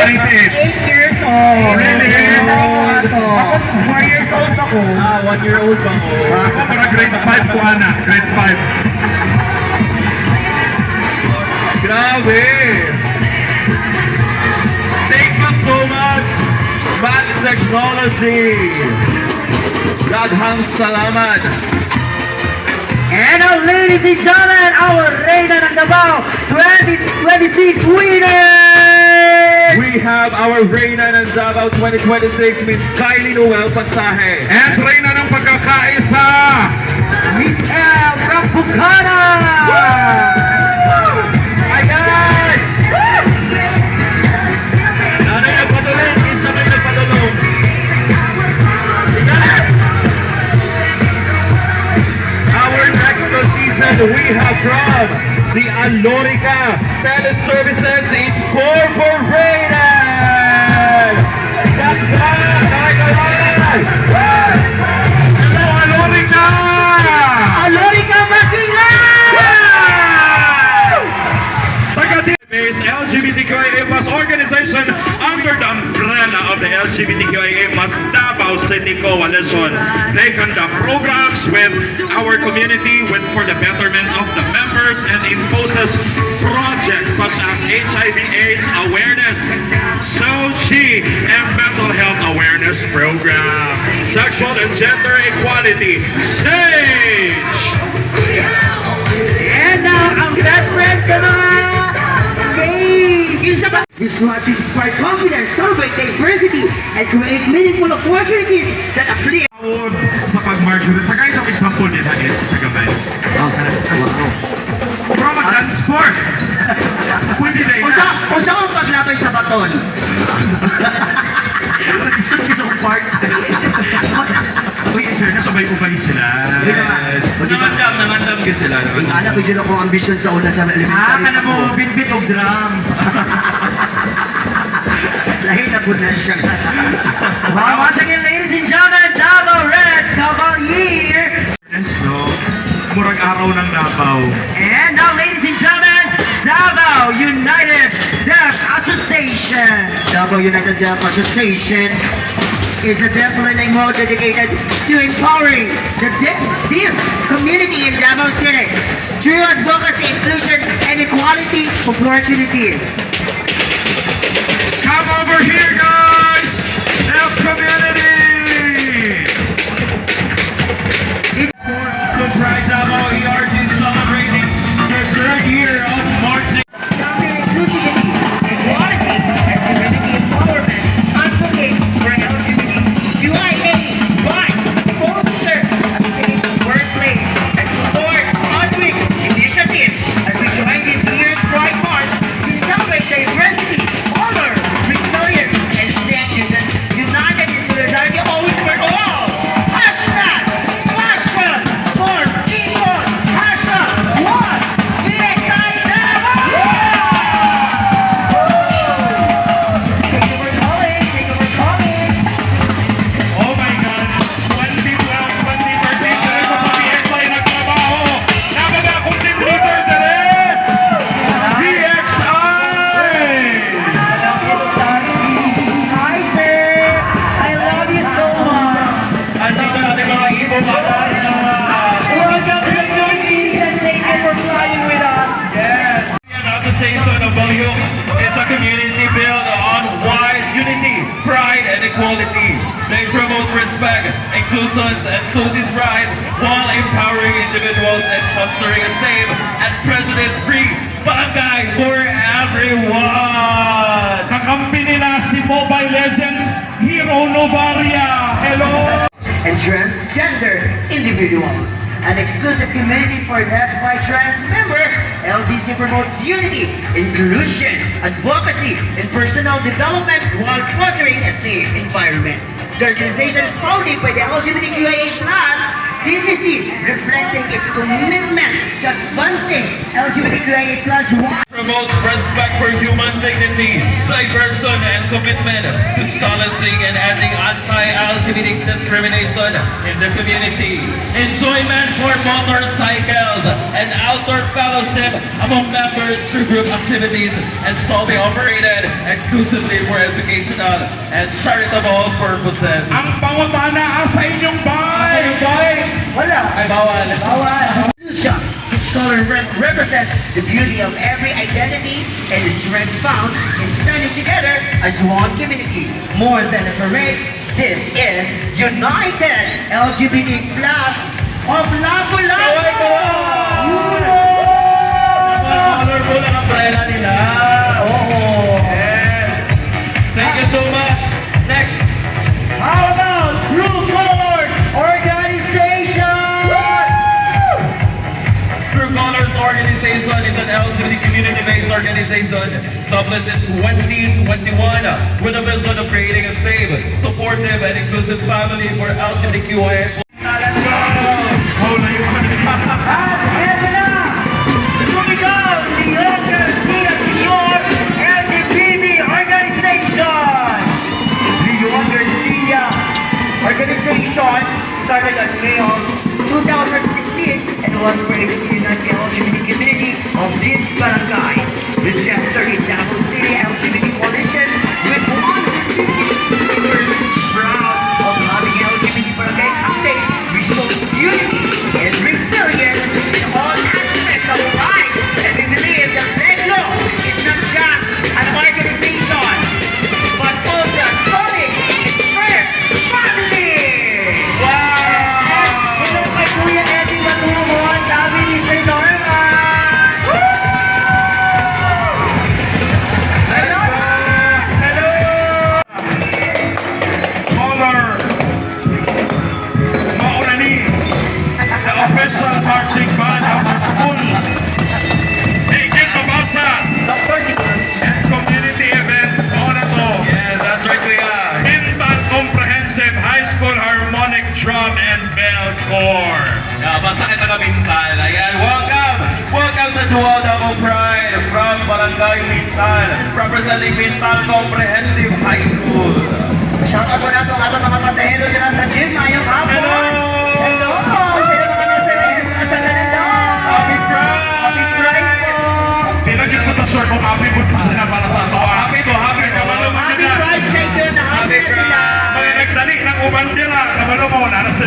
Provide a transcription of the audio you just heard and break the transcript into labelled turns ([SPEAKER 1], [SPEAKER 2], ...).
[SPEAKER 1] 8 years old.
[SPEAKER 2] Really?
[SPEAKER 1] Ako, 4 years old ako.
[SPEAKER 3] 1 year old ba ko?
[SPEAKER 2] Ako para grade 5 ko, anak. Grade 5.
[SPEAKER 3] Grabe! Thank you so much, Max Technology! Daghang salamat!
[SPEAKER 1] And now, ladies and gentlemen, our Reyna ng Davao 2026 winners!
[SPEAKER 3] We have our Reyna ng Davao 2026, Miss Kylie Noel Pasaje.
[SPEAKER 2] And Reyna ng pagkakaisa.
[SPEAKER 1] Miss El Rampucana!
[SPEAKER 3] Hi guys! Nanay nagpadulong, kinsa may nagpadulong. Our next contestant we have from the Alorica Teleservices Incorporated!
[SPEAKER 2] Hello, Alorica!
[SPEAKER 1] Alorica Makinga!
[SPEAKER 2] Is LGBTQIA+ organization under the umbrella of the LGBTQIA+ Davao City Coalition. They conduct programs with our community for the betterment of the members and imposes projects such as HIV/AIDS awareness, SOGI, and mental health awareness program, sexual and gender equality, SAGE.
[SPEAKER 1] And now, ang best friends sa mga gays!
[SPEAKER 4] This one to inspire confidence, celebrate diversity, and create meaningful opportunities that uplift.
[SPEAKER 2] Sa pag-marjorie, tagay itong example nila sa gabay.
[SPEAKER 4] Wow.
[SPEAKER 2] Pero mag-dance sport. Pwede na yun.
[SPEAKER 4] Usa ko paglapay sa baton.
[SPEAKER 2] Isang isa kong part. Uy, in fairness, sabay-ubay sila. Nangandam din sila.
[SPEAKER 4] Anak ko dyan ako ambisyon sa una sa elementary.
[SPEAKER 2] Kana mo, bit-bit o drum.
[SPEAKER 4] Lahi na po na siya.
[SPEAKER 1] Once again, ladies and gentlemen, Davao Red Cavalier!
[SPEAKER 2] Yes, no? Murag araw ng Davao.
[SPEAKER 1] And now, ladies and gentlemen, Davao United Deaf Association!
[SPEAKER 4] Davao United Deaf Association is a deaf learning mode dedicated to empowering the deaf community in Davao City through advocacy, inclusion, and equality opportunities.
[SPEAKER 2] Come over here, guys! Deaf community! The Pride Davao ERG is celebrating their 3rd year of marching.
[SPEAKER 4] Champion inclusivity, equality, and community empowerment advocates for LGBTQIA rights, foster a safe workplace, and support outreach initiatives as we join this year's Pride March to celebrate diversity, honor, resilience, and stand united in solidarity always for all. Hashtag passion for people. Hashtag one. PSI Davao. Take over calling. Take over calling.
[SPEAKER 2] Oh my God! 2012, 2013, dali ko sa PXI nagtrabaho. Nabaga akong team leader dali! PXI!
[SPEAKER 1] Hi, sir! I love you so much!
[SPEAKER 2] Andito natin mga ibon
[SPEAKER 1] Welcome to the Philippines and thank you for flying with us!
[SPEAKER 2] Yes! Association of Balyok. It's a community built on wide unity, pride, and equality. They promote respect, inclusion, and socialist right while empowering individuals and fostering a safe and prejudice-free barangay for everyone. Kakampi nila si Mobile Legends Hero Novaria. Hello!
[SPEAKER 4] And transgender individuals. An exclusive community for less by trans member, LDC promotes unity, inclusion, advocacy, and personal development while fostering a safe environment. The organization is founded by the LGBTQIA+ DCC, reflecting its commitment to advancing LGBTQIA+
[SPEAKER 5] promotes respect for human dignity, diversion, and commitment to challenging and ending anti-LGBT discrimination in the community. Enjoyment for motorcycles and outdoor fellowship among members through group activities and shall be operated exclusively for educational and charitable purposes.
[SPEAKER 2] Ang pangutana sa inyong bahay.
[SPEAKER 4] Wala.
[SPEAKER 5] Ay, bawal.
[SPEAKER 4] Bawal. Each color represents the beauty of every identity and the strength found in standing together as one community. More than a parade, this is United LGBT Plus of Lapu-Lapu!
[SPEAKER 5] Colorful ang umbrella nila. Yes. Thank you so much. Next.
[SPEAKER 1] How about True Colors Organization?
[SPEAKER 5] True Colors Organization is an LGBT community-based organization established in 2021 with a vision of creating a safe, supportive, and inclusive family for LGBTQIA+.
[SPEAKER 4] Organization started on May of 2016 and was created to unite the LGBT community of this barangay. The Chester in Davao City LGBT Coalition with 150 members proud of having LGBT barangay campaign which shows unity and resilience in all aspects of life. And we believe that Leglo is not just an organization but also a solid and firm family.
[SPEAKER 1] Hello kay Kuya Eddie Matubon, sabi ni Sir Norman.
[SPEAKER 2] Hello! Color Maulani, the official marching band of the school. Higit mabasa
[SPEAKER 1] Of course, it was.
[SPEAKER 2] and community events on at all.
[SPEAKER 5] Yes, that's right, Kuya.
[SPEAKER 2] Mintal Comprehensive High School Harmonic Drum and Bell Corps.
[SPEAKER 5] Basta kita ka Mintal. Ayan, welcome! Welcome sa Dual Davao Pride from Barangay Mintal, representing Mintal Comprehensive High School.
[SPEAKER 4] Shoutout po natin ang ating mga pasahero dyan sa gym. Mayong hapon.
[SPEAKER 2] Hello!
[SPEAKER 4] Hello! Sino mga nasa Canada?
[SPEAKER 5] Happy Pride!
[SPEAKER 4] Happy Pride po!
[SPEAKER 2] Pinagin ko ta sir kung happy mood pa sila para sa ato.
[SPEAKER 5] Happy po, happy po.
[SPEAKER 4] Happy Pride sa inyo na happy na sila.
[SPEAKER 2] Mga nagdali ng ubandira, kabalo mo, nasa